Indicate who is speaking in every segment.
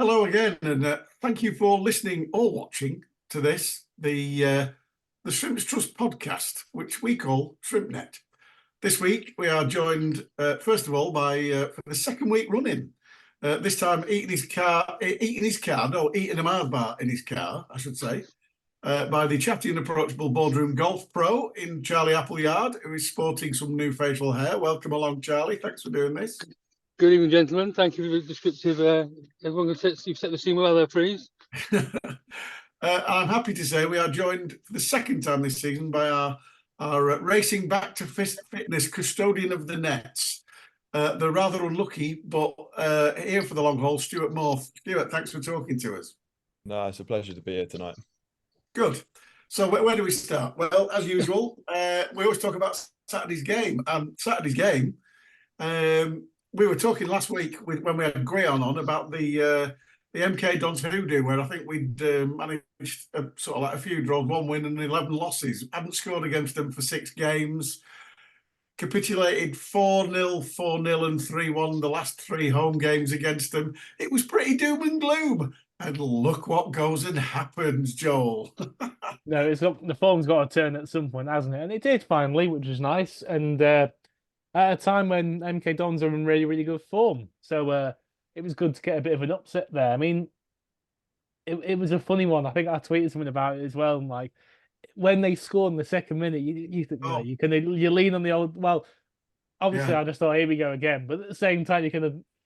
Speaker 1: Hello again, and thank you for listening or watching to the Shrimps Trust podcast, which we call ShrimpNet. This week we are joined, first of all, by for the second week running. This time eating a Mars bar in his car, I should say, by the chatty and approachable boardroom golf pro in Charlie Appleyard, who is sporting some new facial hair. Welcome along, Charlie. Thanks for doing this.
Speaker 2: Good evening, gentlemen. Thank you for the descriptive. Everyone, you've set the scene well there, Freeze.
Speaker 1: I'm happy to say we are joined for the second time this season by our racing back to fitness custodian of the nets, the rather unlucky but here for the long haul, Stuart Moore. Stuart, thanks for talking to us.
Speaker 3: No, it's a pleasure to be here tonight.
Speaker 1: Good. So where do we start? Well, as usual, we always talk about Saturday's game. We were talking last week when we had Graham on about the MK Dons hoodoo, where I think we'd managed sort of like a few draws, 1 win and 11 losses. Hadn't scored against them for 6 games. Capitulated 4-0, 4-0 and 3-1 the last 3 home games against them. It was pretty doom and gloom. And look what goes and happens, Joel.
Speaker 4: No, the form's got to turn at some point, hasn't it? And it did finally, which was nice. And at a time when MK Dons are in really, really good form. So it was good to get a bit of an upset there. I mean, it was a funny one. I think I tweeted something about it as well. And like, when they scored in the second minute, you think, no, you lean on the old, well, obviously I just thought, here we go again. But at the same time,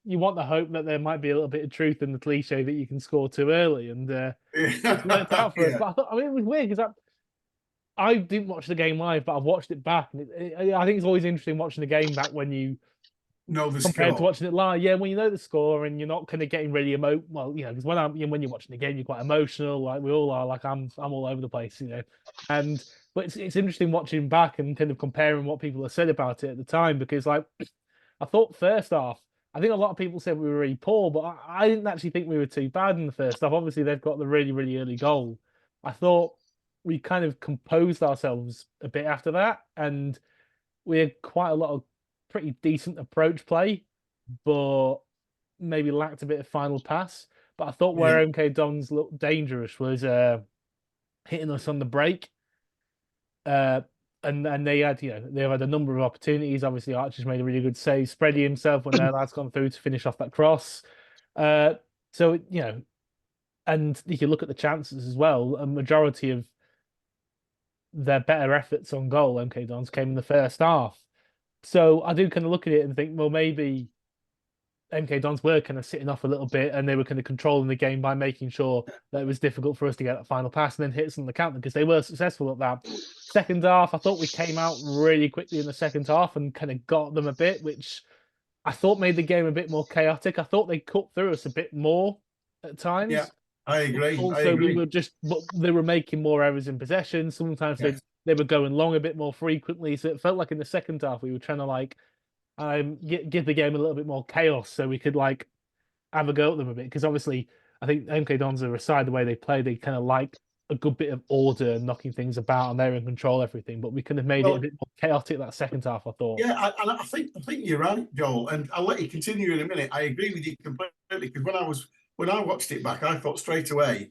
Speaker 4: you want the hope that there might be a little bit of truth in the cliche that you can score too early. And it's worked out for us. But it was weird because I didn't watch the game live, but I've watched it back. And I think it's always interesting watching the game back when you
Speaker 1: know the
Speaker 4: compared
Speaker 1: score.
Speaker 4: To watching it live. Yeah, when you know the score and you're not kind of getting really because when you're watching the game, you're quite emotional, like we all are. Like I'm all over the place, But it's interesting watching back and kind of comparing what people have said about it at the time, because like I thought first half, I think a lot of people said we were really poor, but I didn't actually think we were too bad in the first half. Obviously, they've got the really, really early goal. I thought we kind of composed ourselves a bit after that, and we had quite a lot of pretty decent approach play, but maybe lacked a bit of final pass. But I thought where MK Dons looked dangerous was hitting us on the break. And they had, they've had a number of opportunities. Obviously, Archer's made a really good save, spreading himself when their lad's gone through to finish off that cross. And if you look at the chances as well, a majority of their better efforts on goal, MK Dons, came in the first half. So I do kind of look at it and think, well, maybe MK Dons were kind of sitting off a little bit and they were kind of controlling the game by making sure that it was difficult for us to get that final pass and then hit us on the counter, because they were successful at that. Second half, I thought we came out really quickly in the second half and kind of got them a bit, which I thought made the game a bit more chaotic. I thought they cut through us a bit more at times.
Speaker 1: Yeah, I agree.
Speaker 4: Also, they were making more errors in possession. Sometimes they were going long a bit more frequently. So it felt like in the second half we were trying to give the game a little bit more chaos so we could have a go at them a bit. Because obviously, I think MK Dons are aside the way they play, they kind of like a good bit of order and knocking things about, and they're in control of everything. But we could have made it a bit more chaotic that second half, I thought.
Speaker 1: Yeah, and I think you're right, Joel. And I'll let you continue in a minute. I agree with you completely, because when I watched it back, I thought straight away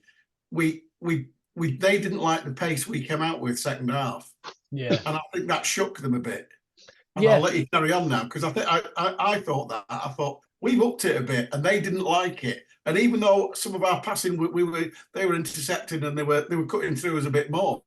Speaker 1: they didn't like the pace we came out with second half.
Speaker 4: Yeah,
Speaker 1: and I think that shook them a bit. And I'll let you carry on now, because I thought that. I thought we've upped it a bit, and they didn't like it. And even though some of our passing, they were intercepting and they were cutting through us a bit more,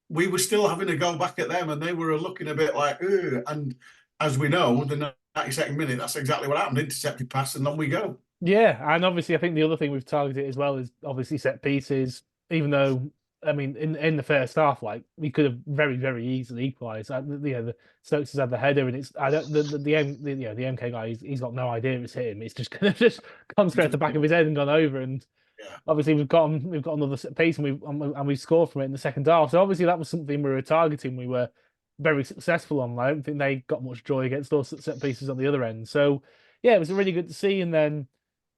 Speaker 1: we were still having to go back at them, and they were looking a bit like, ugh. And as we know, the 92nd minute, that's exactly what happened. Intercepted pass, and on we go.
Speaker 4: Yeah, and obviously, I think the other thing we've targeted as well is obviously set pieces. Even though, I mean, in the first half, we could have very, very easily equalised. The Stokes has had the header, and the MK guy, he's got no idea it's hit him. It's just kind of just gone straight at the back of his head and gone over. And obviously, we've got another set piece, and we scored from it in the second half. So obviously, that was something we were targeting. We were very successful on. I don't think they got much joy against those set pieces on the other end. So yeah, it was really good to see. And then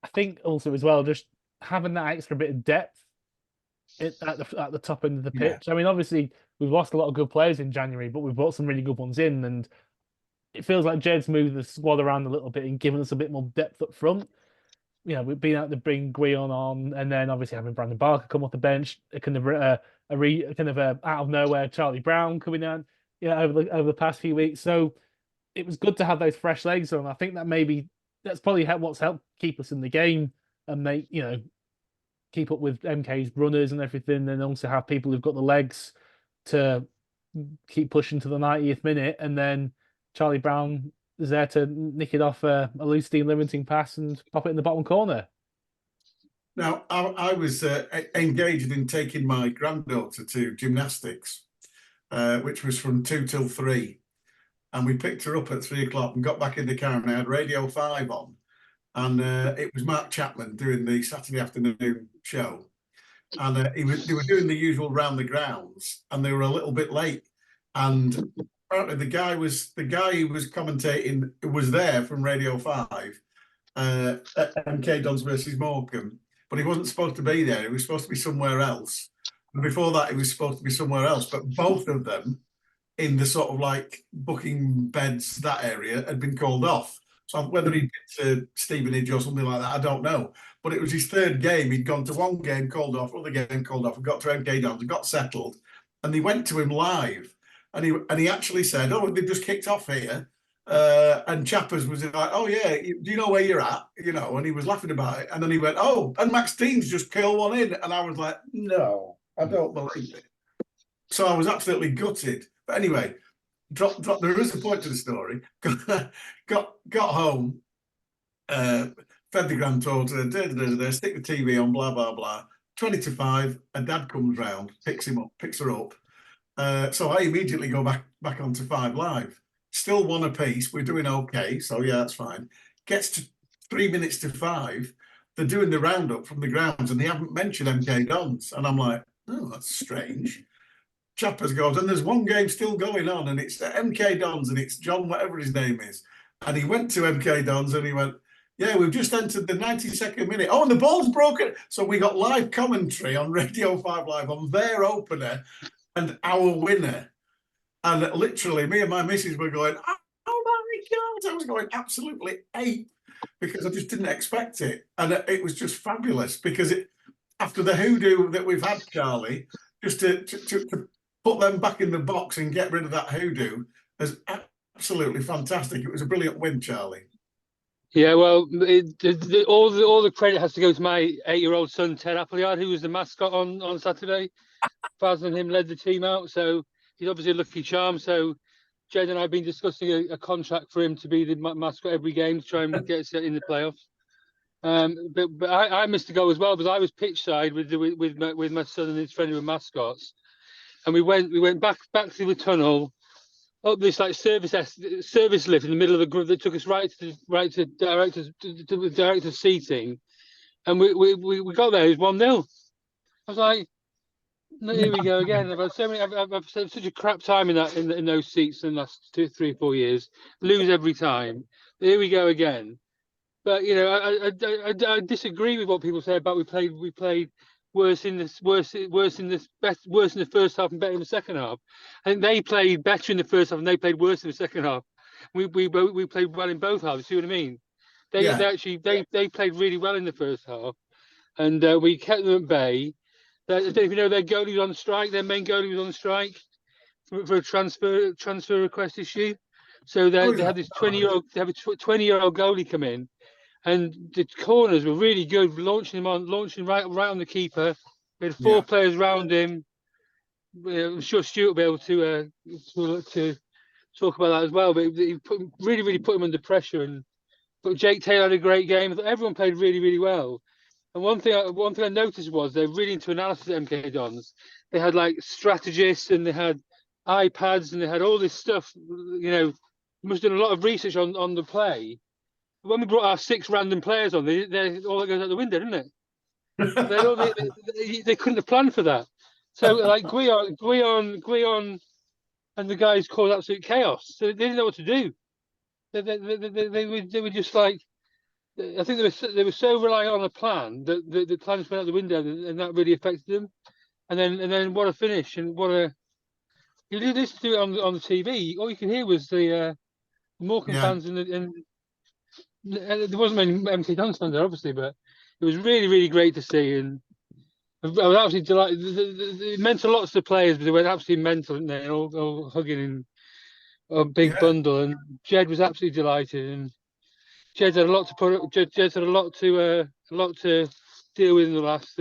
Speaker 4: I think also as well, just having that extra bit of depth at the top end of the pitch. I mean, obviously, we've lost a lot of good players in January, but we've brought some really good ones in, and it feels like Jed's moved the squad around a little bit and given us a bit more depth up front. we've been able to bring Guion on, and then obviously having Brandon Barker come off the bench, kind of out of nowhere Charlie Brown coming on, over the past few weeks. So it was good to have those fresh legs on. I think that's probably what's helped keep us in the game and make keep up with MK's runners and everything, and also have people who've got the legs to keep pushing to the 90th minute, and then Charlie Brown is there to nick it off a loose steam limiting pass and pop it in the bottom corner.
Speaker 1: Now, I was engaged in taking my granddaughter to gymnastics, which was from 2 till 3. And we picked her up at 3 o'clock and got back in the car, and I had Radio 5 on. And it was Mark Chapman doing the Saturday afternoon show. And they were doing the usual round the grounds, and they were a little bit late. And apparently the guy who was commentating was there from Radio 5, at MK Dons versus Morecambe, but he wasn't supposed to be there. He was supposed to be somewhere else. And before that, he was supposed to be somewhere else. But both of them, in the sort of like booking beds, that area, had been called off. So whether he'd been to Stevenage or something like that, I don't know. But it was his third game. He'd gone to one game, called off, other game called off, and got to MK Dons and got settled. And they went to him live. And he actually said, "Oh, they just kicked off here." And Chappers was like, "Oh yeah, do you know where you're at?" And he was laughing about it. And then he went, "Oh, and Max Dean's just curled one in." And I was like, "No, I don't believe it." So I was absolutely gutted. But anyway, drop. There is a point to the story. Got home, fed the granddaughter, stick the TV on, blah blah blah. 20 to 5, a dad comes round, picks her up. So I immediately go back onto 5 Live. Still 1 apiece. We're doing okay, so yeah, that's fine. Gets to 3 minutes to 5. They're doing the roundup from the grounds, and they haven't mentioned MK Dons. And I'm like, "Oh, that's strange." Chappers goes, "And there's one game still going on, and it's MK Dons, and it's John, whatever his name is." And he went to MK Dons, and he went, "Yeah, we've just entered the 92nd minute. Oh, and the ball's broken." So we got live commentary on Radio 5 Live on their opener and our winner. And literally, me and my missus were going, "Oh my God." I was going absolutely ape because I just didn't expect it. And it was just fabulous because after the hoodoo that we've had, Charlie, just to put them back in the box and get rid of that hoodoo is absolutely fantastic. It was a brilliant win, Charlie.
Speaker 2: Yeah, well, all the credit has to go to my 8-year-old son, Ted Appleyard, who was the mascot on Saturday. Faz and him led the team out, so he's obviously a lucky charm. So Jed and I have been discussing a contract for him to be the mascot every game to try and get us in the playoffs. But I missed a goal as well because I was pitch side with my son and his friend who were mascots, and we went back through the tunnel, up this like service lift in the middle of the group that took us right to the director's seating, and we got there. It was 1-0. I was like, "No, here we go again." I've had such a crap time in those seats in the last 2, 3, 4 years. Lose every time. Here we go again. But I disagree with what people say about we played worse in the first half and better in the second half. I think they played better in the first half and they played worse in the second half. We played well in both halves. See what I mean? They played really well in the first half, and we kept them at bay. I don't know if you know their goalie was on strike. Their main goalie was on strike for a transfer request issue. So they had this 20-year-old goalie come in, and the corners were really good, launching right on the keeper. We had 4 players around him. I'm sure Stuart will be able to talk about that as well. But he really put him under pressure. But Jake Taylor had a great game. I thought everyone played really, really well. And one thing I noticed was they're really into analysis at MK Dons. They had like strategists and they had iPads and they had all this stuff. Must have done a lot of research on the play. When we brought our 6 random players on, they all that goes out the window, didn't it? They couldn't have planned for that. So like Guion and the guys caused absolute chaos. So they didn't know what to do. They were just like, I think they were so reliant on a plan that the plans went out the window, and that really affected them. And then what a finish, and what a you did listen to it on the TV. All you could hear was the Morecambe fans and there wasn't many MK Dons fans there, obviously, but it was really, really great to see. And I was absolutely delighted. It meant a lot to the players, but they were absolutely mental, didn't they? All hugging in a big bundle. And Jed was absolutely delighted. And Jed's had a lot to Jed's had a lot to deal with in the last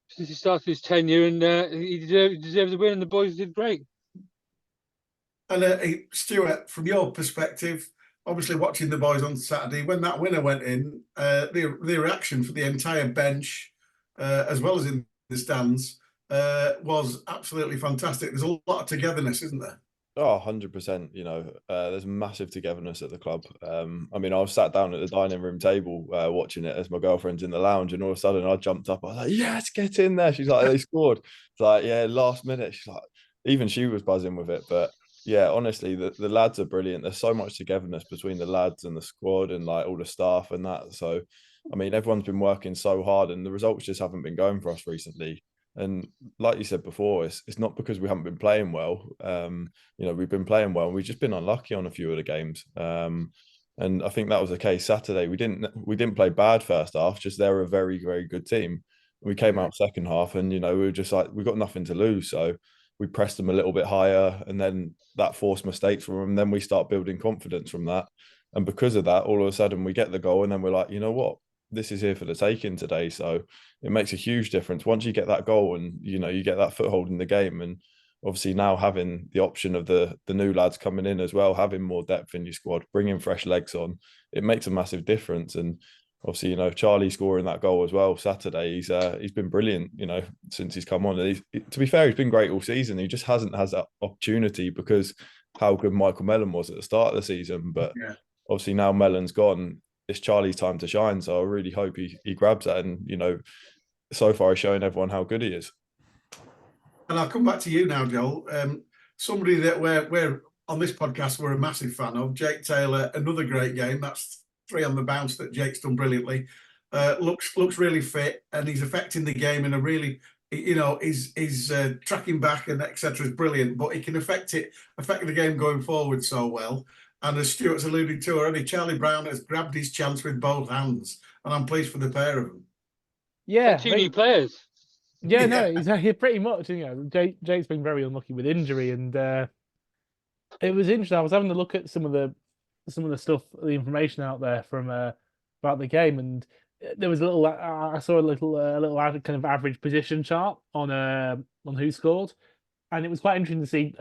Speaker 2: since he started his tenure, and he deserves a win. And the boys did great.
Speaker 1: And Stuart, from your perspective, obviously watching the boys on Saturday, when that winner went in, the reaction for the entire bench, as well as in the stands, was absolutely fantastic. There's a lot of togetherness, isn't there?
Speaker 3: Oh, 100%. You know, there's massive togetherness at the club. I mean, I was sat down at the dining room table watching it as my girlfriend's in the lounge, and all of a sudden I jumped up. I was like, yes, get in there. She's like, they scored. It's like, yeah, last minute. She's like, even she was buzzing with it. But yeah, honestly, the lads are brilliant. There's so much togetherness between the lads and the squad and like all the staff and that. So, I mean, everyone's been working so hard, and the results just haven't been going for us recently. And like you said before, it's not because we haven't been playing well. You know, we've been playing well, and we've just been unlucky on a few of the games. And I think that was the case Saturday. We didn't play bad first half. Just they're a very, very good team. We came out second half, and you know, we were just like, we got nothing to lose, so we pressed them a little bit higher, and then that forced mistakes from them. And then we start building confidence from that, and because of that, all of a sudden we get the goal, and then we're like, you know what, this is here for the taking today. So it makes a huge difference once you get that goal, and you know, you get that foothold in the game. And obviously now having the option of the new lads coming in as well, having more depth in your squad, bringing fresh legs on, it makes a massive difference. And obviously, you know, Charlie scoring that goal as well Saturday, he's been brilliant, you know, since he's come on. And to be fair, he's been great all season. He just hasn't had that opportunity because how good Michael Mellon was at the start of the season. But obviously now Mellon's gone, it's Charlie's time to shine. So I really hope he grabs that. And, you know, so far he's showing everyone how good he is.
Speaker 1: And I'll come back to you now, Joel. Somebody that we're on this podcast, we're a massive fan of, Jake Taylor, another great game. That's 3 on the bounce that Jake's done brilliantly. Looks really fit, and he's affecting the game in a really, you know, he's tracking back and etc. is brilliant, but he can affect the game going forward so well. And as Stuart's alluded to already, Charlie Brown has grabbed his chance with both hands, and I'm pleased for the pair of them.
Speaker 4: Yeah,
Speaker 2: 2 new players.
Speaker 4: Yeah, no, he's pretty much. You know, Jake's been very unlucky with injury, and it was interesting. I was having a look at some of the stuff, the information out there from about the game, and there was I saw a little kind of average position chart on who scored, and it was quite interesting to see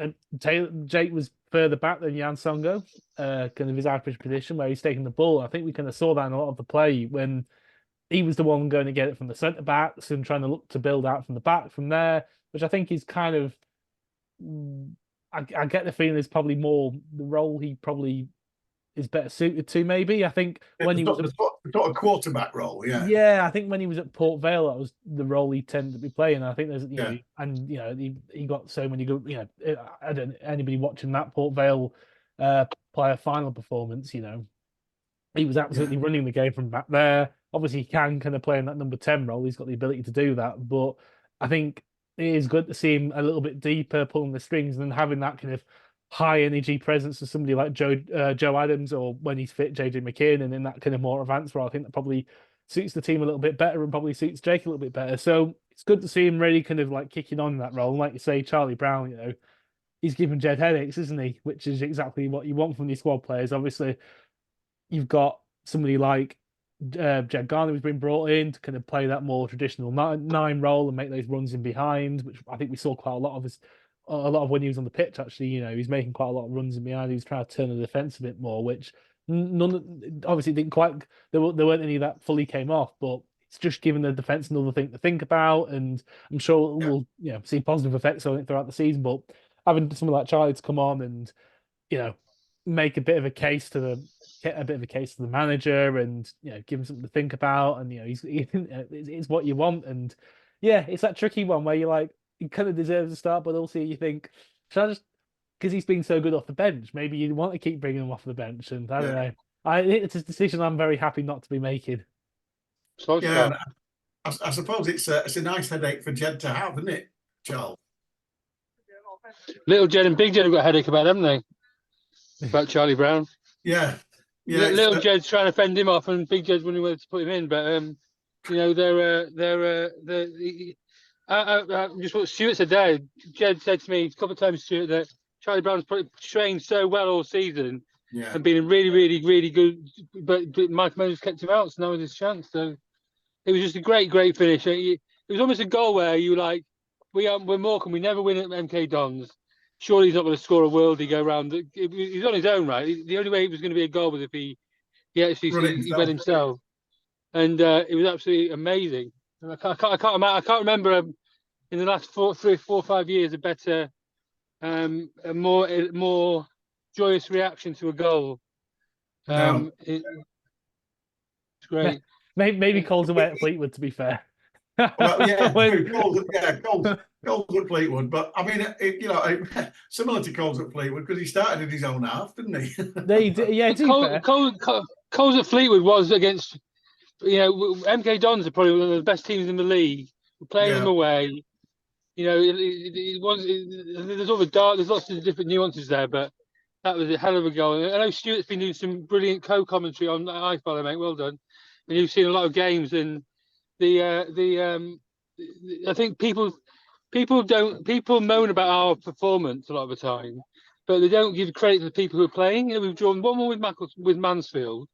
Speaker 4: Jake was further back than Jan Songo, kind of his average position where he's taking the ball. I think we kind of saw that in a lot of the play when he was the one going to get it from the centre backs and trying to look to build out from the back from there, which I think is kind of, I get the feeling is probably more the role he probably is better suited to. Maybe I think when he was
Speaker 1: got a quarterback role,
Speaker 4: yeah, I think when he was at Port Vale, that was the role he tended to be playing. And I think there's know, and you know, he got so many good, you know, I don't anybody watching that Port Vale play a final performance, you know, he was absolutely running the game from back there. Obviously, he can kind of play in that number 10 role. He's got the ability to do that. But I think it is good to see him a little bit deeper, pulling the strings, and then having that kind of high energy presence of somebody like Joe Adams, or when he's fit, JJ McKeon, and in that kind of more advanced role. I think that probably suits the team a little bit better and probably suits Jake a little bit better. So it's good to see him really kind of like kicking on in that role. And like you say, Charlie Brown, you know, he's giving Jed headaches, isn't he? Which is exactly what you want from these squad players. Obviously, you've got somebody like Jed Garner who's been brought in to kind of play that more traditional 9 role and make those runs in behind, which I think we saw quite a lot of when he was on the pitch. Actually, you know, he's making quite a lot of runs in behind. He was trying to turn the defense a bit more, which obviously didn't quite. There weren't any that fully came off, but it's just giving the defense another thing to think about, and I'm sure we'll see positive effects on it throughout the season. But having someone like Charlie to come on and make a bit of a case to the manager, and give him something to think about, and it's what you want. And it's that tricky one where you're like, he kind of deserves a start, but also you think, should I just, because he's been so good off the bench, maybe you want to keep bringing him off the bench. And I don't know, it's a decision I'm very happy not to be making.
Speaker 1: I suppose it's a nice headache for Jed to have, isn't it, Charles?
Speaker 2: Little Jed and Big Jed have got a headache about, haven't they? About Charlie Brown.
Speaker 1: Yeah. Yeah,
Speaker 2: little Jed's trying to fend him off, and big Jed's wondering whether to put him in. But just what Stuart said there. Jed said to me a couple of times, Stuart, that Charlie Brown's trained so well all season and been really, really, really good. But Mike Moses kept him out, so now was his chance. So it was just a great, great finish. It was almost a goal where you were like, we're Morecambe, we never win at MK Dons. Surely he's not going to score a worldie go round. He's on his own, right? The only way it was going to be a goal was if he went himself. And it was absolutely amazing. And I can't remember in the last 3, 4, 5 years a better, a more joyous reaction to a goal. It's great.
Speaker 4: Maybe Cole's away at Fleetwood, to be fair.
Speaker 1: Well, yeah, Cole's at Fleetwood, but I mean, similar to Cole's at Fleetwood because he started in his own half, didn't he?
Speaker 2: Cole's at Fleetwood was against, MK Dons are probably one of the best teams in the league. We're playing them away. There's lots of different nuances there, but that was a hell of a goal. I know Stuart's been doing some brilliant co-commentary on iFollow, mate. Well done. And you've seen a lot of games, and I think people moan about our performance a lot of the time, but they don't give credit to the people who are playing. We've drawn 1-1 with Mansfield,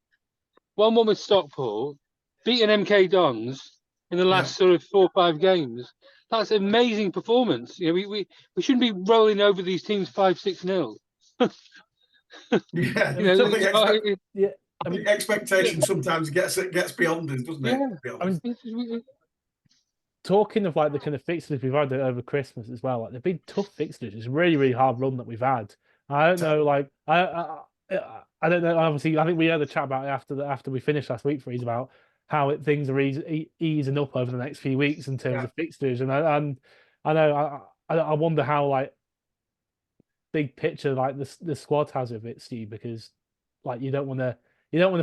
Speaker 2: 1-1 with Stockport, beaten MK Dons in the last sort of 4 or 5 games. That's an amazing performance. We shouldn't be rolling over these teams 5-6-0.
Speaker 1: I think expectation sometimes gets beyond us, doesn't it?
Speaker 4: Talking of like the kind of fixtures we've had over Christmas as well, like they've been tough fixtures. It's a really, really hard run that we've had. I don't know, like I don't know. Obviously, I think we had a chat about it after we finished last week, Freeze, about how things are easing up over the next few weeks in terms of fixtures, and I wonder how like big picture like the squad has of it, Steve, because like you don't want to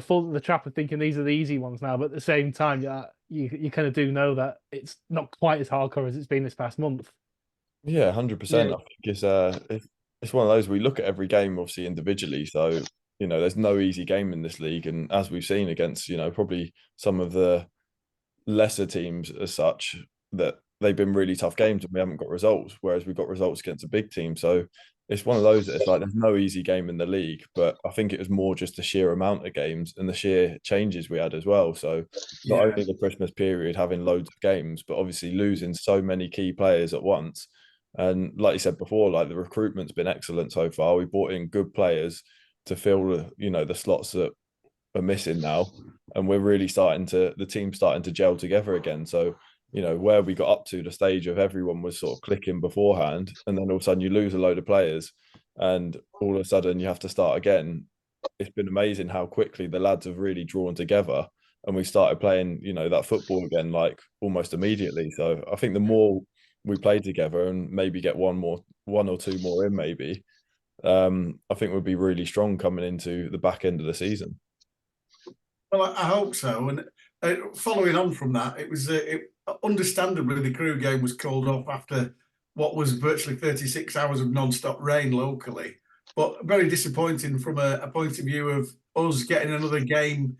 Speaker 4: fall into the trap of thinking these are the easy ones now, but at the same time, you kind of do know that it's not quite as hardcore as it's been this past month.
Speaker 3: Yeah, 100%. I think it's one of those we look at every game obviously individually. So there's no easy game in this league, and as we've seen against probably some of the lesser teams as such, that they've been really tough games and we haven't got results. Whereas we've got results against a big team. So it's one of those that it's like there's no easy game in the league, but I think it was more just the sheer amount of games and the sheer changes we had as well. So not only the Christmas period having loads of games, but obviously losing so many key players at once. And like you said before, like the recruitment's been excellent so far. We brought in good players to fill the slots that are missing now, and we're really the team's starting to gel together again. So where we got up to the stage of everyone was sort of clicking beforehand, and then all of a sudden you lose a load of players and all of a sudden you have to start again. It's been amazing how quickly the lads have really drawn together, and we started playing that football again like almost immediately. So I think the more we play together and maybe get one or two more in maybe, I think we'll be really strong coming into the back end of the season.
Speaker 1: Well, I hope so. And following on from that, it was understandably the Crewe game was called off after what was virtually 36 hours of non-stop rain locally, but very disappointing from a point of view of us getting another game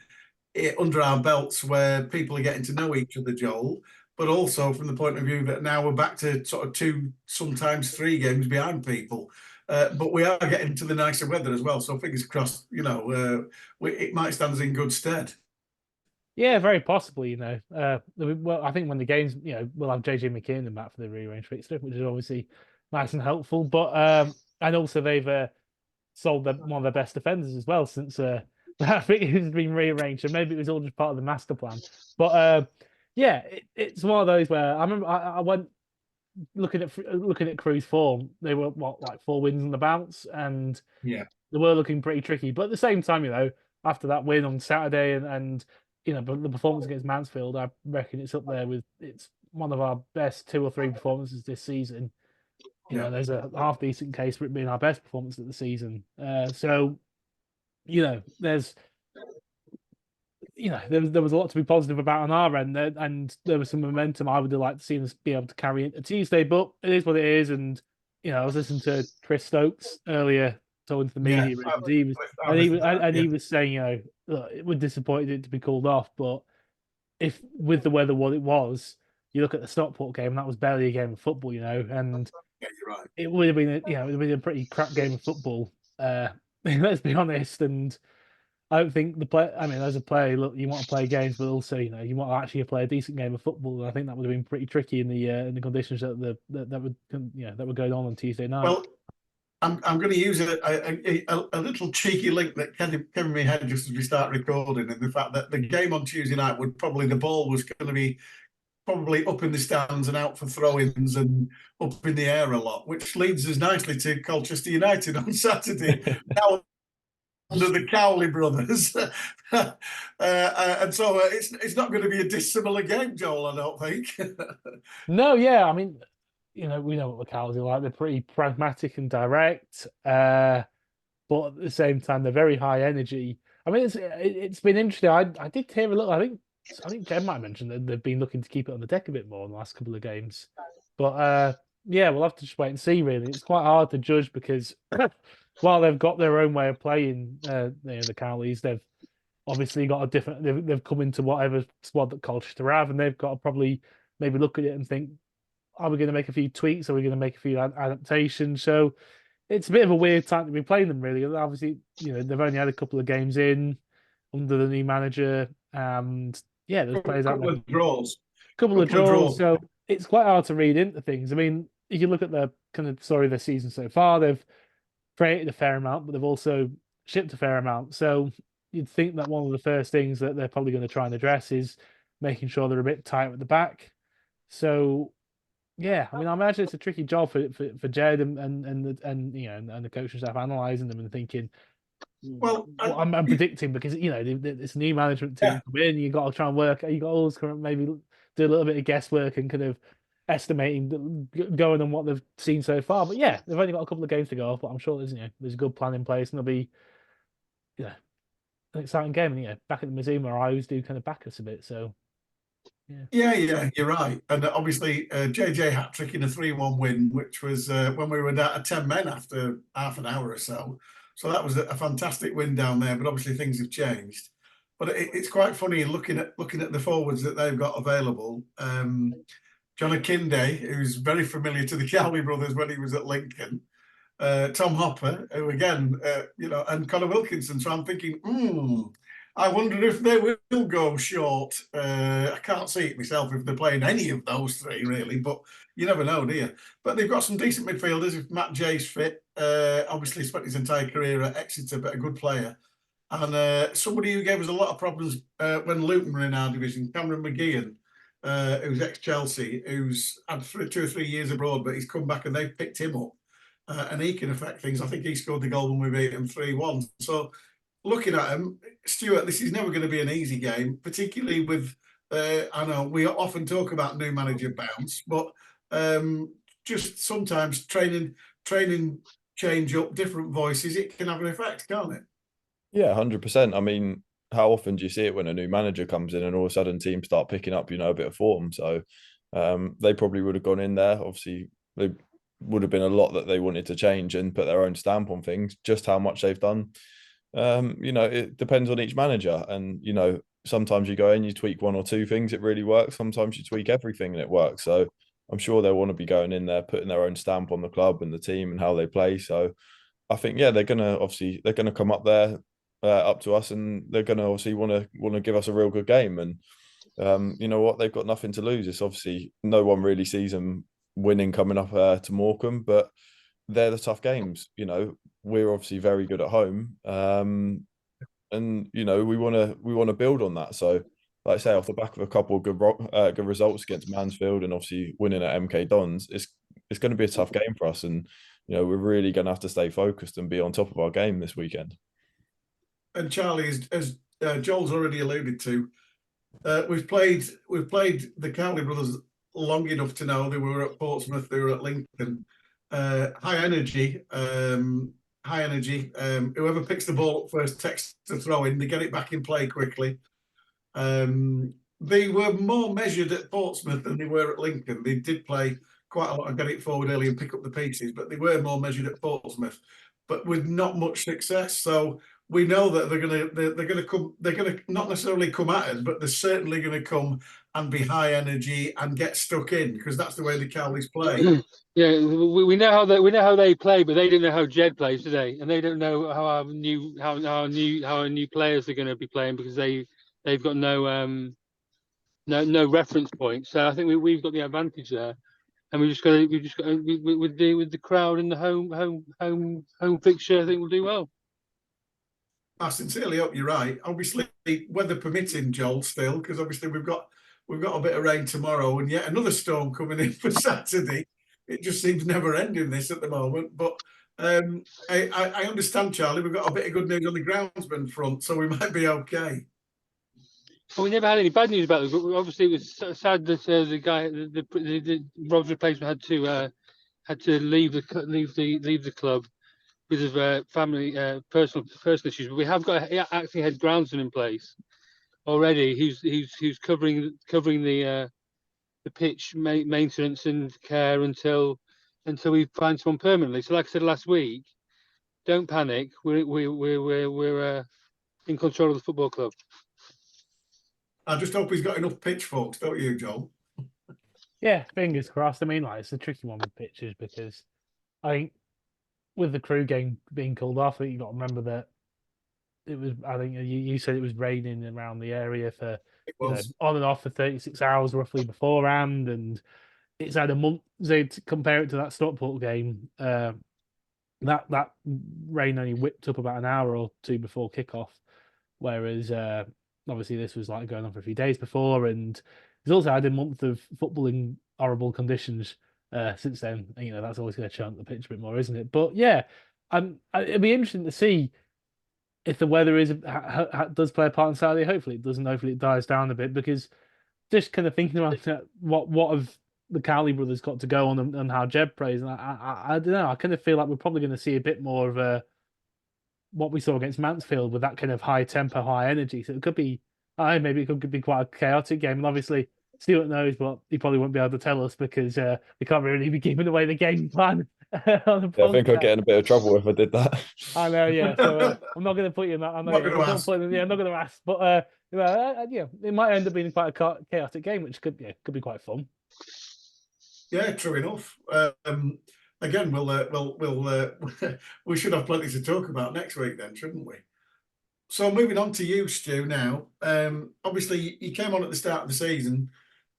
Speaker 1: under our belts where people are getting to know each other, Joel, but also from the point of view that now we're back to sort of 2, sometimes 3 games behind people. But we are getting to the nicer weather as well, so fingers crossed, it might stand us in good stead.
Speaker 4: Yeah, very possibly. Well, I think when the games, we'll have JJ McKinnon back for the rearranged fixture, which is obviously nice and helpful. But and also they've sold one of their best defenders as well since I think it's been rearranged. So maybe it was all just part of the master plan. But it's one of those where I remember I went looking at Crewe's form. They were like 4 wins on the bounce, and they were looking pretty tricky. But at the same time, after that win on Saturday and the performance against Mansfield, I reckon it's up there it's one of our best 2 or 3 performances this season. There's a half decent case for it being our best performance of the season. So there's there was a lot to be positive about on our end, and there was some momentum I would have liked to see us be able to carry into Tuesday, but it is what it is. And I was listening to Chris Stokes earlier talking to the media, and he was he was saying, you know, look, it was disappointed it to be called off, but if with the weather what it was, you look at the Stockport game, that was barely a game of football, you know, and
Speaker 1: Yeah, you're right.
Speaker 4: it would have been, it would have been a pretty crap game of football. Let's be honest, and I don't think the play. I mean, as a player, look, you want to play games, but also, you know, you want to actually play a decent game of football. And I think that would have been pretty tricky in the conditions that that were going on Tuesday night.
Speaker 1: Well, I'm going to use a little cheeky link that came in my head just as we start recording, and the fact that the game on Tuesday night the ball was going to be probably up in the stands and out for throw-ins and up in the air a lot, which leads us nicely to Colchester United on Saturday. Now, under the Cowley brothers, and so it's not going to be a dissimilar game, Joel. I don't think.
Speaker 4: No, yeah, I mean, you know, we know what the Cowleys are like. They're pretty pragmatic and direct, but at the same time, they're very high energy. I mean, it's been interesting. I did hear a little. I think Jen might mention that they've been looking to keep it on the deck a bit more in the last couple of games. But yeah, we'll have to just wait and see. Really, it's quite hard to judge because while they've got their own way of playing, the Cowleys, they've obviously got a different. They've come into whatever squad that Colchester have, and they've got to probably maybe look at it and think, are we going to make a few tweaks? Are we going to make a few adaptations? So it's a bit of a weird time to be playing them, really. Obviously, you know, they've only had a couple of games in under the new manager, and yeah, there's players out there. Couple of draws. So it's quite hard to read into things. I mean, if you look at the kind of story of the season so far, they've created a fair amount, but they've also shipped a fair amount. So you'd think that one of the first things that they're probably going to try and address is making sure they're a bit tight at the back. So yeah, I mean, I imagine it's a tricky job for Jed and the coaching staff analysing them and thinking. Well, I'm predicting because you know this new management team come in. You got to try and work. You got to always maybe do a little bit of guesswork and kind of estimating going on what they've seen so far. But yeah, they've only got a couple of games to go off. But I'm sure there's a good plan in place, and there'll be an exciting game. And back at the museum, our eyes do kind of back us a bit. So.
Speaker 1: Yeah, you're right. And obviously, JJ hat-trick in a 3-1 win, which was when we were down to 10 men after half an hour or so. So that was a fantastic win down there, but obviously things have changed. But it's quite funny looking at the forwards that they've got available. John Akinde, who's very familiar to the Cowley brothers when he was at Lincoln. Tom Hopper, who again, and Conor Wilkinson. So I'm thinking, I wonder if they will go short. I can't see it myself if they're playing any of those three, really, but you never know, do you? But they've got some decent midfielders. If Matt Jay's fit, obviously spent his entire career at Exeter, but a good player. And somebody who gave us a lot of problems when Luton were in our division, Cameron McGeehan, who's ex-Chelsea, who's had 2 or 3 years abroad, but he's come back and they've picked him up. And he can affect things. I think he scored the goal when we beat him 3-1. So looking at him, Stuart, this is never going to be an easy game, particularly with, I know we often talk about new manager bounce, but just sometimes training change up, different voices, it can have an effect, can't it?
Speaker 3: Yeah, 100%. I mean, how often do you see it when a new manager comes in and all of a sudden teams start picking up, a bit of form? So they probably would have gone in there. Obviously, they would have been a lot that they wanted to change and put their own stamp on things. Just how much they've done, it depends on each manager. And, sometimes you go in, you tweak 1 or 2 things, it really works. Sometimes you tweak everything and it works. So I'm sure they'll want to be going in there, putting their own stamp on the club and the team and how they play. So I think, they're going to come up there, up to us, and they're going to obviously want to give us a real good game. And you know what, they've got nothing to lose. It's obviously no one really sees them winning coming up to Morecambe, but they're the tough games. We're obviously very good at home, and we want to build on that. So, like I say, off the back of a couple of good results against Mansfield and obviously winning at MK Dons, it's going to be a tough game for us, and we're really going to have to stay focused and be on top of our game this weekend.
Speaker 1: And Charlie, as Joel's already alluded to, we've played the Cowley brothers long enough to know they were at Portsmouth, they were at Lincoln. High energy. Whoever picks the ball up first takes the throw in. They get it back in play quickly. They were more measured at Portsmouth than they were at Lincoln. They did play quite a lot and get it forward early and pick up the pieces, but they were more measured at Portsmouth. but with not much success. So we know that they're gonna come. They're gonna not necessarily come at us, but they're certainly going to come and be high energy and get stuck in, because that's the way the Cowleys play.
Speaker 2: Yeah, we know how they play, but they don't know how Jed plays today, and they don't know how our new players are going to be playing, because they've got no reference point. So I think we've got the advantage there, and we just got with the crowd in the home fixture. I think we'll do well.
Speaker 1: I sincerely hope you're right. Obviously, weather permitting, Joel, still, because obviously we've got a bit of rain tomorrow and yet another storm coming in for Saturday. It just seems never ending, this, at the moment. But I understand, Charlie. We've got a bit of good news on the groundsman front, so we might be okay.
Speaker 2: Well, we never had any bad news about it. But obviously, it was sad that the guy, the Rob's replacement, had to leave the club because of family, personal issues. But we have got actually had groundsman in place already. Who's covering the pitch maintenance and care until we find someone permanently. So, like I said last week, don't panic. We're in control of the football club.
Speaker 1: I just hope he's got enough pitchforks, don't you, Joel?
Speaker 4: Yeah, fingers crossed. I mean, like, it's a tricky one with pitches, because I think with the Crew game being called off, I think you got to remember that it was. I think you said it was raining around the area for on and off for 36 hours roughly beforehand, and it's had a month. So to compare it to that Stockport game, that rain only whipped up about an hour or two before kickoff, whereas obviously this was like going on for a few days before, and he's also had a month of football in horrible conditions since then. And, that's always going to chunk the pitch a bit more, isn't it? But yeah, it'd be interesting to see if the weather does play a part on Saturday. Hopefully it doesn't. Hopefully it dies down a bit, because just kind of thinking about what have the Cowley brothers got to go on, and how Jeb plays, and I don't know. I kind of feel like we're probably going to see a bit more of what we saw against Mansfield, with that kind of high tempo, high energy. So it could be, maybe it could be quite a chaotic game. And obviously, Stuart knows, but he probably won't be able to tell us, because we can't really be giving away the game plan. On the
Speaker 3: I think I'd get in a bit of trouble if I did that.
Speaker 4: I know, yeah. So I'm not going to put you in that. I'm not going to ask. I'm not going to ask. But it might end up being quite a chaotic game, which could be quite fun.
Speaker 1: Yeah, true enough. Again, we should have plenty to talk about next week then, shouldn't we? So moving on to you, Stu, now. Obviously, you came on at the start of the season.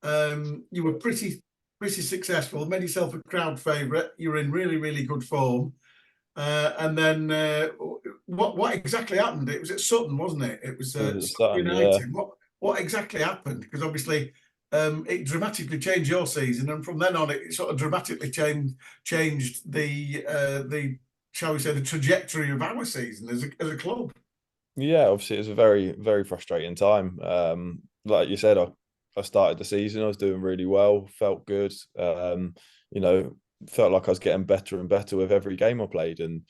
Speaker 1: You were pretty successful, made yourself a crowd favourite. You were in really, really good form. And then what exactly happened? It was at Sutton, wasn't it? It was
Speaker 3: Sutton,
Speaker 1: United.
Speaker 3: yeah.
Speaker 1: What exactly happened? Because obviously it dramatically changed your season, and from then on it sort of dramatically changed the shall we say, the trajectory of our season as a club.
Speaker 3: Yeah, obviously it was a very, very frustrating time. Like you said, I started the season, I was doing really well, felt good. Felt like I was getting better and better with every game I played, and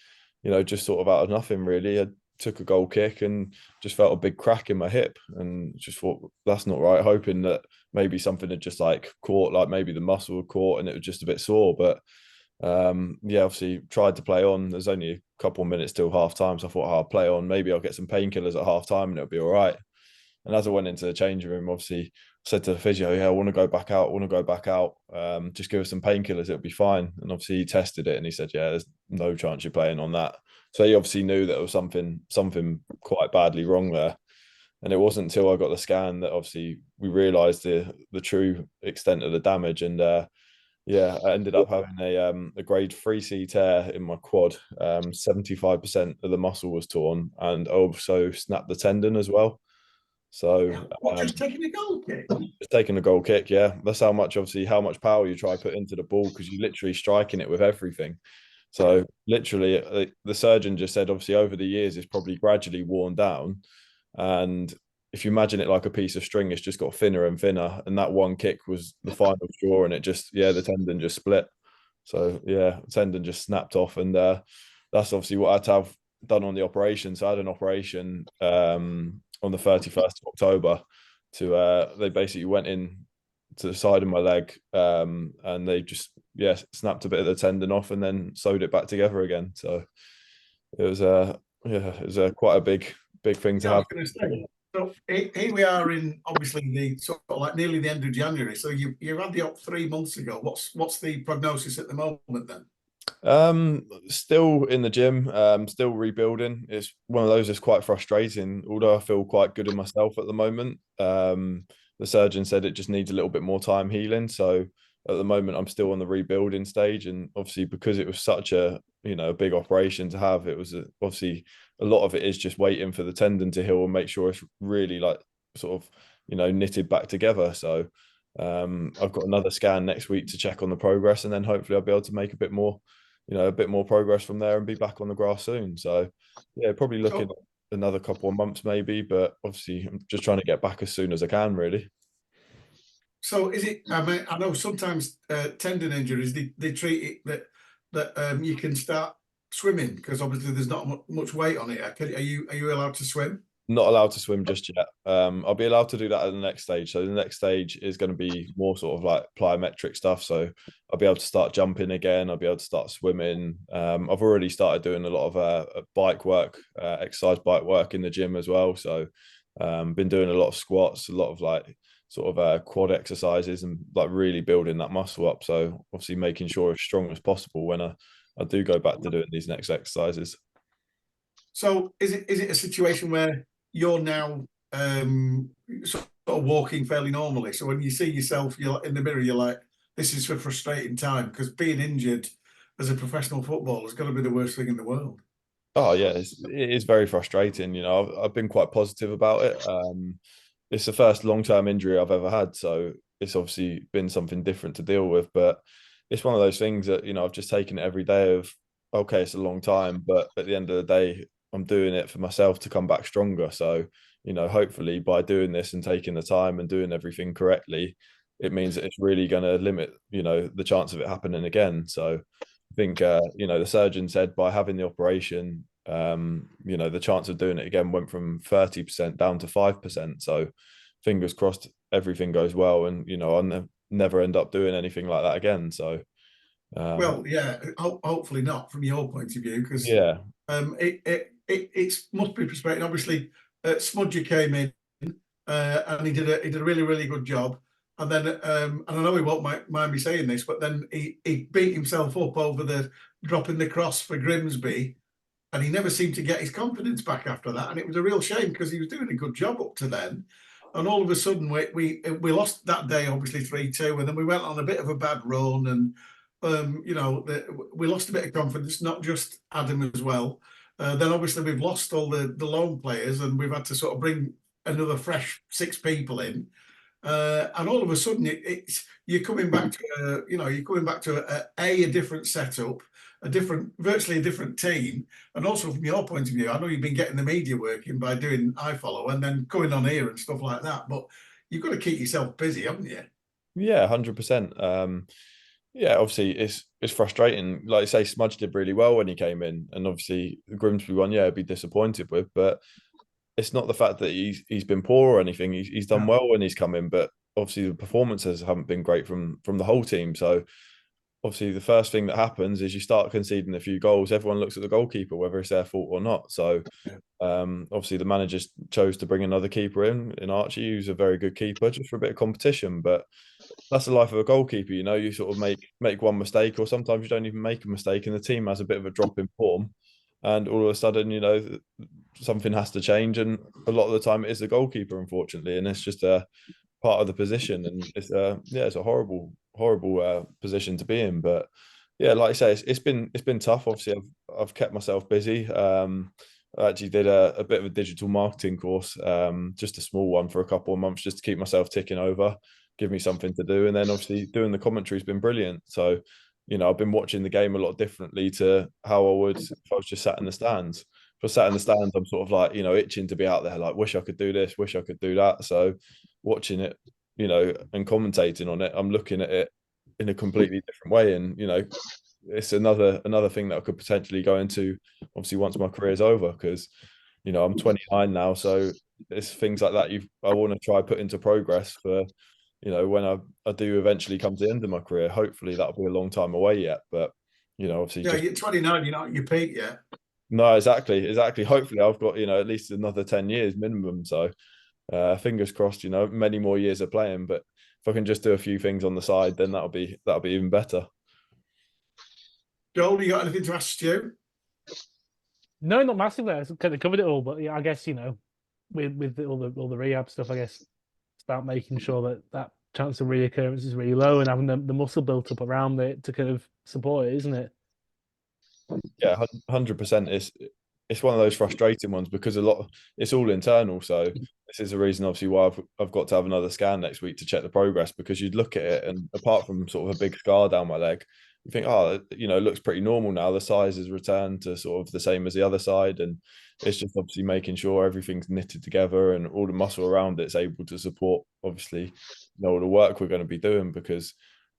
Speaker 3: just sort of out of nothing really, I took a goal kick and just felt a big crack in my hip, and just thought that's not right, hoping that maybe something had just like caught, like maybe the muscle had caught and it was just a bit sore. But obviously tried to play on. There's only a couple of minutes till half time, so I thought, I'll play on, maybe I'll get some painkillers at half time and it'll be all right. And as I went into the changing room, obviously said to the physio, I want to go back out. Just give us some painkillers, it'll be fine. And obviously he tested it and he said, there's no chance you're playing on that. So he obviously knew that there was something quite badly wrong there. And it wasn't until I got the scan that obviously we realised the true extent of the damage. And I ended up having a grade 3C tear in my quad. 75% of the muscle was torn, and also snapped the tendon as well. So
Speaker 1: just taking a goal kick?
Speaker 3: Just taking a goal kick, yeah. That's how much power you try to put into the ball, because you're literally striking it with everything. So literally the surgeon just said, obviously over the years it's probably gradually worn down, and if you imagine it like a piece of string, it's just got thinner and thinner, and that one kick was the final straw, and it just the tendon just split. So the tendon just snapped off, and that's obviously what I had to have done on the operation. So I had an operation on the 31st of October they basically went in to the side of my leg, and they just snapped a bit of the tendon off and then sewed it back together again. So it was quite a big thing to
Speaker 1: Yeah, I was
Speaker 3: have.
Speaker 1: going to say. So here we are in obviously the sort of like nearly the end of January. So you had the op 3 months ago. What's the prognosis at the moment then?
Speaker 3: Still in the gym, still rebuilding. It's one of those that's quite frustrating, although I feel quite good in myself at the moment. The surgeon said it just needs a little bit more time healing. So at the moment I'm still on the rebuilding stage, and obviously because it was such a a big operation to have, it was obviously a lot of it is just waiting for the tendon to heal and make sure it's really like sort of knitted back together. So I've got another scan next week to check on the progress, and then hopefully I'll be able to make a bit more progress from there and be back on the grass soon. So yeah, probably looking
Speaker 1: So,
Speaker 3: at another couple of months maybe, but obviously I'm just trying to get back as soon as I can, really.
Speaker 1: so is it? I mean, I know sometimes tendon injuries they treat it that you can start swimming because obviously there's not much weight on it. Are you allowed to swim?
Speaker 3: Not allowed to swim just yet. I'll be allowed to do that at the next stage. So the next stage is going to be more sort of like plyometric stuff. So I'll be able to start jumping again. I'll be able to start swimming. I've already started doing a lot of bike work, exercise bike work in the gym as well. So been doing a lot of squats, a lot of like sort of quad exercises, and like really building that muscle up. So obviously making sure as strong as possible when I do go back to doing these next exercises.
Speaker 1: So is it a situation where you're now sort of walking fairly normally? So when you see yourself, you're in the mirror, you're like, this is a frustrating time because being injured as a professional footballer is going to be the worst thing in the world.
Speaker 3: Oh yeah, it is very frustrating. I've been quite positive about it. It's the first long-term injury I've ever had, so it's obviously been something different to deal with. But it's one of those things that I've just taken it every day of, okay, it's a long time, but at the end of the day, I'm doing it for myself to come back stronger. So hopefully by doing this and taking the time and doing everything correctly, it means that it's really going to limit the chance of it happening again. So I think the surgeon said by having the operation, the chance of doing it again went from 30% down to 5%. So fingers crossed everything goes well, and I'll never end up doing anything like that again. So
Speaker 1: Well, yeah, hopefully not from your point of view, because
Speaker 3: yeah,
Speaker 1: it's must be frustrating. Obviously, Smudger came in and he did a really really good job. And then and I know he won't mind me saying this, but then he beat himself up over the dropping the cross for Grimsby, and he never seemed to get his confidence back after that. And it was a real shame because he was doing a good job up to then. And all of a sudden, we lost that day, obviously 3-2, and then we went on a bit of a bad run, and we lost a bit of confidence, not just Adam as well. Then obviously we've lost all the loan players, and we've had to sort of bring another fresh 6 people in. And all of a sudden, you're coming back to a different setup, virtually a different team, and also from your point of view, I know you've been getting the media working by doing iFollow and then coming on here and stuff like that, but you've got to keep yourself busy, haven't you?
Speaker 3: yeah, 100%. Yeah, obviously it's frustrating. Like I say, Smudge did really well when he came in, and obviously the Grimsby one, yeah, I'd be disappointed with, but it's not the fact that he's been poor or anything. He's done well when he's come in, but obviously the performances haven't been great from the whole team. So obviously the first thing that happens is you start conceding a few goals. Everyone looks at the goalkeeper, whether it's their fault or not. So obviously the manager chose to bring another keeper in Archie, who's a very good keeper, just for a bit of competition. But that's the life of a goalkeeper. You sort of make one mistake, or sometimes you don't even make a mistake, and the team has a bit of a drop in form, and all of a sudden, something has to change. And a lot of the time, it is the goalkeeper, unfortunately, and it's just a part of the position. And it's a horrible position to be in. But yeah, like I say, it's been tough. Obviously, I've kept myself busy. I actually did a bit of a digital marketing course, just a small one for a couple of months, just to keep myself ticking over, give me something to do. And then obviously doing the commentary has been brilliant. So, I've been watching the game a lot differently to how I would if I was just sat in the stands. If I was sat in the stands, I'm sort of like, itching to be out there, like, wish I could do this, wish I could do that. So watching it, and commentating on it, I'm looking at it in a completely different way. And, it's another thing that I could potentially go into, obviously, once my career's over, because, I'm 29 now. So it's things like that I want to try put into progress for, when I do eventually come to the end of my career. Hopefully that'll be a long time away yet, but obviously
Speaker 1: Yeah, you're 29, you're not at your peak yet.
Speaker 3: No, exactly. Hopefully, I've got at least another 10 years minimum. So, fingers crossed. Many more years of playing. But if I can just do a few things on the side, then that'll be even better.
Speaker 1: Joel, you got anything to ask Stu?
Speaker 4: No, not massively. I kind of covered it all, but yeah, I guess with all the rehab stuff, I guess it's about making sure that chance of reoccurrence is really low and having the muscle built up around it to kind of support it, isn't it?
Speaker 3: Yeah, 100%. It's one of those frustrating ones because it's all internal. So this is the reason, obviously, why I've got to have another scan next week to check the progress, because you'd look at it and apart from sort of a big scar down my leg, you think, it looks pretty normal now. The size has returned to sort of the same as the other side, and it's just obviously making sure everything's knitted together and all the muscle around it's able to support, obviously, all the work we're going to be doing. Because,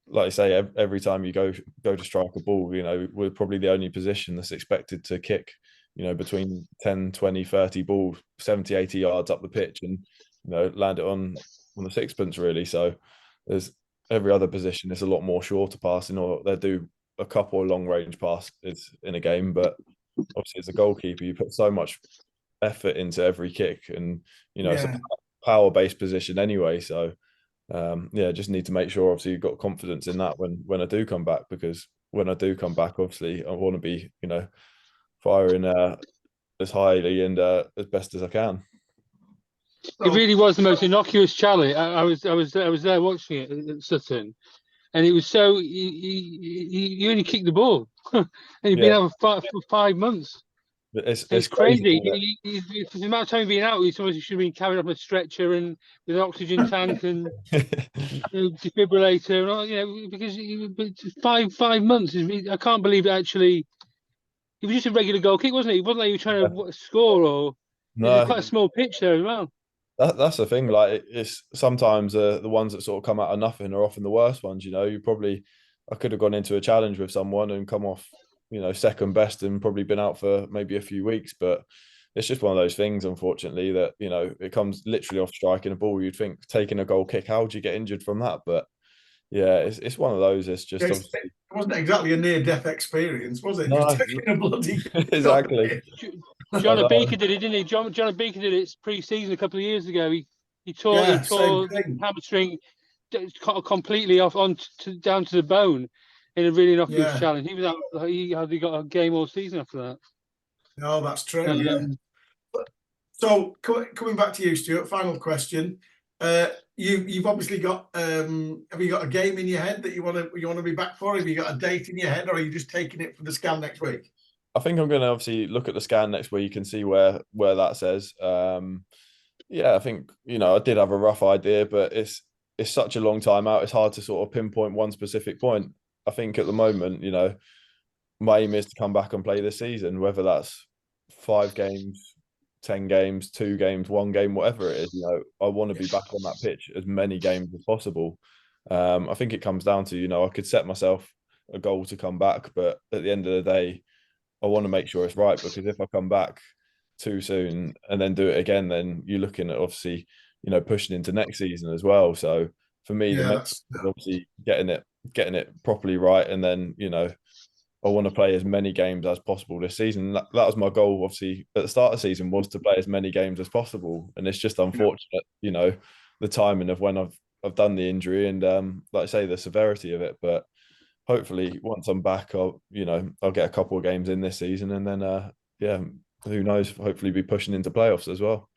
Speaker 3: like I say, every time you go to strike a ball, we're probably the only position that's expected to kick, between 10, 20, 30 balls, 70, 80 yards up the pitch and, land it on the sixpence, really. So there's every other position is a lot more shorter passing, or they do a couple of long range passes in a game. But obviously, as a goalkeeper, you put so much effort into every kick, and it's a power based position anyway. So just need to make sure, obviously, you've got confidence in that when I do come back, because when I do come back, obviously, I want to be firing as highly and as best as I can.
Speaker 2: It really was the most innocuous challenge. I was there watching it at Sutton, and it was so you only kicked the ball, and you've been out for 5 months. It's crazy. For the amount of time you've been out, you should have been carried up a stretcher and with an oxygen tank and defibrillator, and because 5 months. I can't believe it. Actually, it was just a regular goal kick, wasn't it? It wasn't like you were trying to score, or
Speaker 3: no,
Speaker 2: it was quite a small pitch there as well.
Speaker 3: That's the thing. Like, it's sometimes the ones that sort of come out of nothing are often the worst ones. I could have gone into a challenge with someone and come off, second best and probably been out for maybe a few weeks. But it's just one of those things, unfortunately, that it comes literally off striking a ball. You'd think taking a goal kick, how would you get injured from that? But yeah, it's one of those. It's just
Speaker 1: it wasn't exactly a near-death experience, was it?
Speaker 3: No,
Speaker 1: just taking a bloody
Speaker 3: exactly.
Speaker 2: John Baker did it, didn't he? John Baker did it pre-season a couple of years ago. He tore the hamstring completely off down to the bone in a really innocuous challenge. He was out. He hardly got a game all season after that.
Speaker 1: No, that's true. So coming back to you, Stuart. Final question. You've obviously got. Have you got a game in your head that you want to be back for? Have you got a date in your head, or are you just taking it for the scan next week?
Speaker 3: I think I'm going to obviously look at the scan next week and see where that says. I think I did have a rough idea, but it's such a long time out. It's hard to sort of pinpoint one specific point. I think at the moment, my aim is to come back and play this season, whether that's 5 games, 10 games, 2 games, 1 game, whatever it is. I want to be back on that pitch as many games as possible. I think it comes down to, I could set myself a goal to come back, but at the end of the day, I want to make sure it's right, because if I come back too soon and then do it again, then you're looking at obviously, pushing into next season as well. So for me, the main is obviously getting it properly right, and then I want to play as many games as possible this season. That was my goal, obviously, at the start of the season, was to play as many games as possible. And it's just unfortunate, the timing of when I've done the injury and like I say, the severity of it. But hopefully once I'm back, I'll get a couple of games in this season, and then who knows, hopefully be pushing into playoffs as well.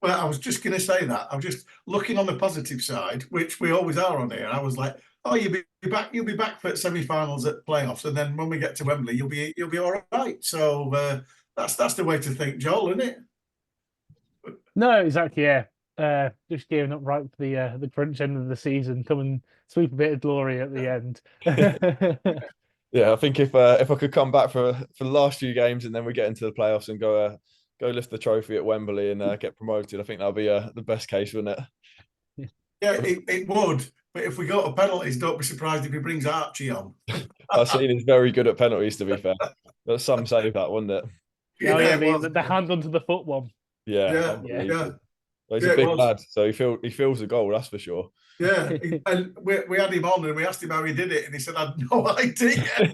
Speaker 1: Well, I was just going to say that. I'm just looking on the positive side, which we always are on here. I was like, oh, you'll be back for semi-finals at playoffs, and then when we get to Wembley, you'll be all right. So that's the way to think, Joel, isn't it?
Speaker 4: No, exactly. Yeah, just gearing up right for the crunch end of the season. Come and sweep a bit of glory at the end.
Speaker 3: Yeah, I think if I could come back for the last few games and then we get into the playoffs and go lift the trophy at Wembley and get promoted, I think that'll be the best case, wouldn't
Speaker 1: it? Yeah, it would. But if we go to penalties, don't be surprised if he brings Archie on.
Speaker 3: I've seen he's very good at penalties, to be fair. But some say that, wouldn't it?
Speaker 4: The hand onto the foot one.
Speaker 3: Yeah. Well, he's a big lad, so he feels the goal, that's for sure.
Speaker 1: Yeah, and we had him on and we asked him how he did it, and he said, I had no idea.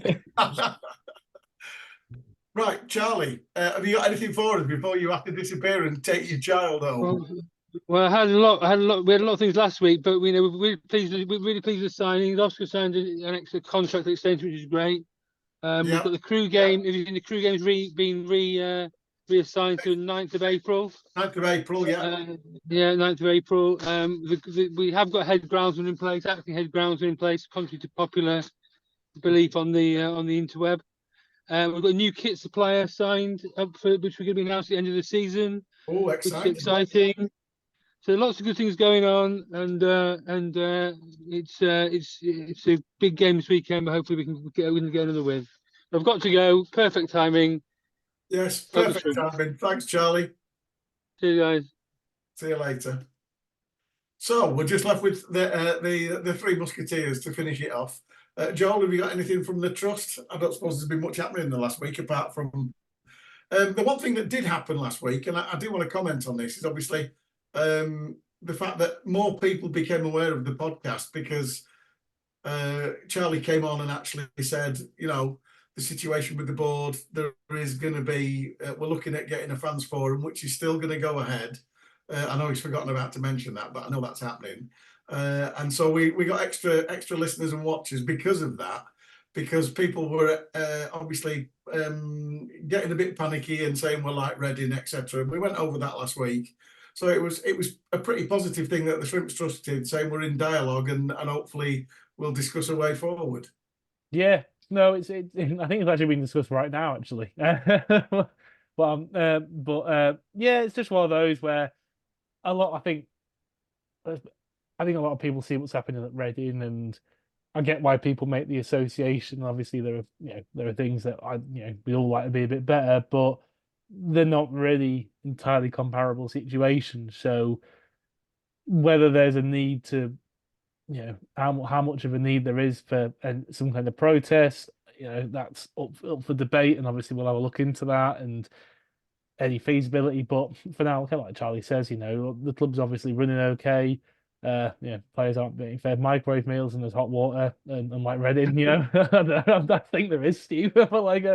Speaker 1: Right, Charlie, have you got anything for us before you have to disappear and take your child home?
Speaker 2: Well, I had a lot. We had a lot of things last week, but we're really pleased. We're really pleased with the signing. Oscar signed an extra contract extension, which is great. We've got the crew game. The crew game's been reassigned to 9th of April.
Speaker 1: 9th of April, yeah.
Speaker 2: 9th of April. We have got head groundsman in place, acting head groundsman in place, contrary to popular belief on the interweb. We've got a new kit supplier signed up for which we're going to be announced at the end of the season.
Speaker 1: Oh,
Speaker 2: which is exciting. So lots of good things going on, and it's a big game this weekend. But hopefully we can get another win. I've got to go. Perfect timing.
Speaker 1: Yes, perfect timing. Thanks, Charlie.
Speaker 2: See you guys.
Speaker 1: See you later. So we're just left with the Three Musketeers to finish it off. Joel, have you got anything from the trust? I don't suppose there's been much happening in the last week apart from the one thing that did happen last week, and I do want to comment on this, is obviously the fact that more people became aware of the podcast because Charlie came on and actually said, you know, the situation with the board, there is going to be, we're looking at getting a fans forum, which is still going to go ahead. I know he's forgotten about to mention that, but I know that's happening. And so we got extra listeners and watchers because of that, because people were obviously getting a bit panicky and saying we're like Reading, etc. And we went over that last week. So it was a pretty positive thing that the Shrimps Trust did, saying we're in dialogue and hopefully we'll discuss a way forward.
Speaker 4: Yeah, no, I think it's actually being discussed right now, actually. But yeah, it's just one of those where I think a lot of people see what's happening at Reading, and I get why people make the association. Obviously, there are things that we all like to be a bit better, but they're not really entirely comparable situations. So whether there's a need to, how much of a need there is for some kind of protest, that's up for debate, and obviously we'll have a look into that and any feasibility. But for now, kind of like Charlie says, the club's obviously running okay. Players aren't being fed microwave meals and there's hot water, and like Reading, I think there is, Steve, but like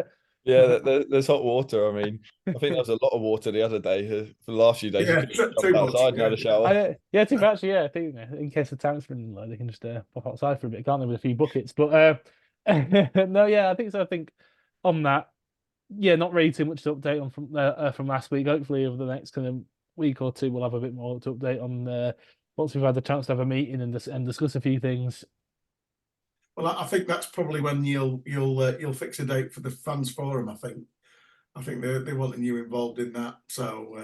Speaker 3: yeah, there's hot water. I mean, I think there was a lot of water the other day. For the last few days,
Speaker 1: yeah,
Speaker 3: you could jump outside and have a shower.
Speaker 4: Yeah, too much. Yeah, I think in case the tank's running low, they can just pop outside for a bit, can't they, with a few buckets? But no, yeah, I think so. I think on that, yeah, not really too much to update on from last week. Hopefully, over the next kind of week or two, we'll have a bit more to update on once we've had the chance to have a meeting and discuss a few things.
Speaker 1: Well, I think that's probably when you'll fix a date for the fans forum. I think they're wanting you involved in that. So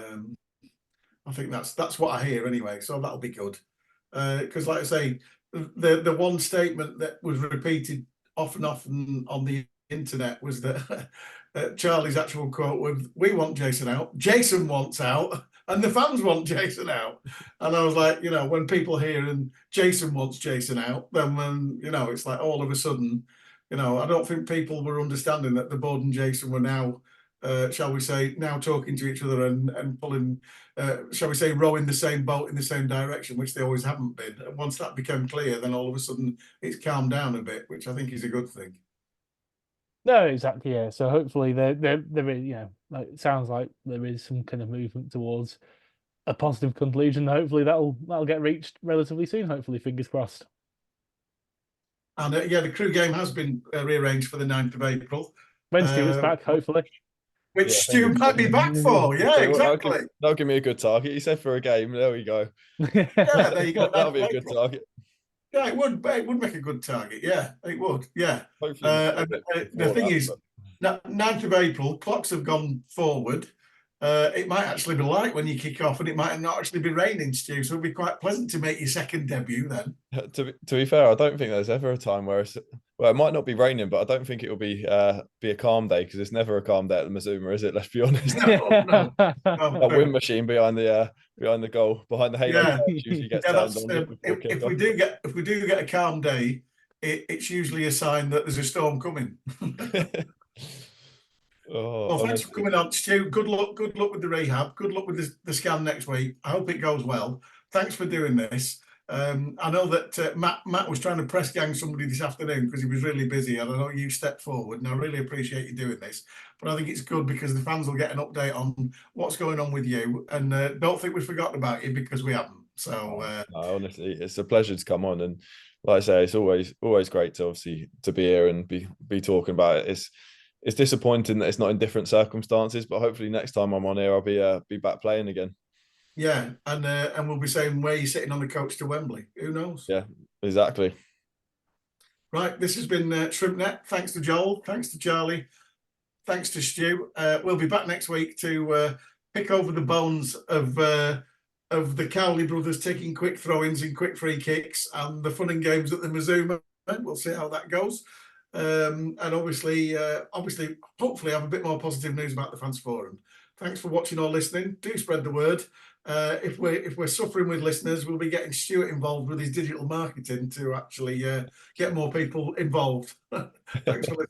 Speaker 1: I think that's what I hear anyway. So that'll be good. Because like I say, the one statement that was repeated often on the internet was that Charlie's actual quote was, "We want Jason out. Jason wants out." And the fans want Jason out. And I was like, when people hear and Jason wants Jason out, then when, it's like all of a sudden, I don't think people were understanding that the board and Jason were now, shall we say, now talking to each other and pulling, shall we say, rowing the same boat in the same direction, which they always haven't been. And once that became clear, then all of a sudden it's calmed down a bit, which I think is a good thing.
Speaker 4: No, exactly. Yeah. So hopefully there is, like, it sounds like there is some kind of movement towards a positive conclusion. Hopefully that'll get reached relatively soon. Hopefully, fingers crossed.
Speaker 1: And the crew game has been rearranged for the 9th of April.
Speaker 4: When Stuart's back, hopefully.
Speaker 1: Which Stuart might be back for. Yeah, exactly.
Speaker 3: That'll give me a good target. You said for a game. There we go.
Speaker 1: Yeah, there you go.
Speaker 3: That'll be a good target.
Speaker 1: Yeah, it would make a good target. Yeah, it would. Yeah.
Speaker 3: Hopefully,
Speaker 1: the thing is, 9th of April, clocks have gone forward. It might actually be light when you kick off, and it might not actually be raining, Stu. So it'd be quite pleasant to make your second debut then.
Speaker 3: To be fair, I don't think there's ever a time where it might not be raining, but I don't think it will be a calm day, because it's never a calm day at the Mazuma, is it? Let's be honest.
Speaker 1: No.
Speaker 3: A wind machine behind the goal, behind the halo. Usually gets
Speaker 1: if we do get a calm day, it's usually a sign that there's a storm coming. Well, thanks for coming on, Stu. Good luck with the rehab. Good luck with the scan next week. I hope it goes well. Thanks for doing this. I know that Matt was trying to press gang somebody this afternoon because he was really busy, and I know you stepped forward, and I really appreciate you doing this. But I think it's good because the fans will get an update on what's going on with you, and don't think we've forgotten about you, because we haven't. So
Speaker 3: no, honestly, it's a pleasure to come on, and like I say, it's always great to obviously to be here and be talking about it. It's disappointing that it's not in different circumstances, but hopefully next time I'm on here, I'll be back playing again.
Speaker 1: yeah, and we'll be saying, where you sitting on the coach to Wembley? Who knows?
Speaker 3: Yeah, exactly.
Speaker 1: Right, this has been ShrimpNet. Thanks to Joel. Thanks to Charlie. Thanks to Stu. We'll be back next week to pick over the bones of the Cowley brothers taking quick throw-ins and quick free kicks and the fun and games at the Mazuma. We'll see how that goes. And obviously, hopefully have a bit more positive news about the Fans Forum. Thanks for watching or listening. Do spread the word. If we're suffering with listeners, we'll be getting Stuart involved with his digital marketing to actually get more people involved. Thanks for listening.